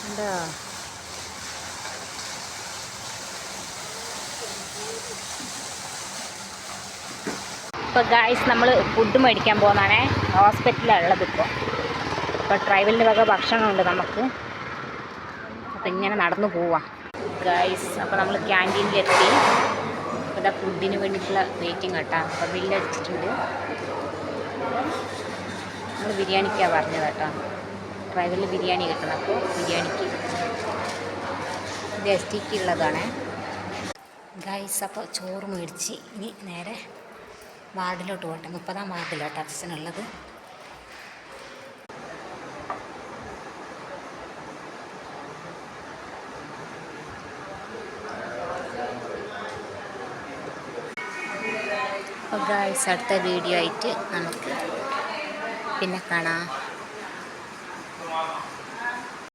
എന്താ ഇപ്പോൾ ഗായ്സ് നമ്മൾ ഫുഡ് മേടിക്കാൻ പോകുന്നതാണേ. ഹോസ്പിറ്റലിലാണ് ഉള്ളത് ഇപ്പോൾ ട്രൈബലിൻ്റെ വക ഭക്ഷണമുണ്ട് നമുക്ക്. അപ്പം ഇങ്ങനെ നടന്നു പോവാം ഗായ്സ്. അപ്പോൾ നമ്മൾ ക്യാൻറ്റീനിലെത്തി. അപ്പോൾ ഇതാ ഫുഡിന് വേണ്ടിയിട്ടുള്ള വെയിറ്റിംഗ് കേട്ടോ. അപ്പോൾ ബില്ലടിച്ചിട്ടുണ്ട്. നമ്മൾ ബിരിയാണിക്കാണ് പറഞ്ഞത് കേട്ടോ. ട്രൈബലിൽ ബിരിയാണി കിട്ടണം. അപ്പോൾ ബിരിയാണിക്ക് ഇത് STK ഉള്ളതാണ് ഗായ്സ്. അപ്പോൾ ചോറ് മേടിച്ച് ഇനി നേരെ വാർഡിലോട്ട് പോട്ടെ. 30-ാം വാർഡിലോട്ട് അച്ഛനുള്ളത്. അപ്പോൾ ഗായ്സ് അടുത്ത വീഡിയോ ആയിട്ട് നമുക്ക് പിന്നെ കാണാം.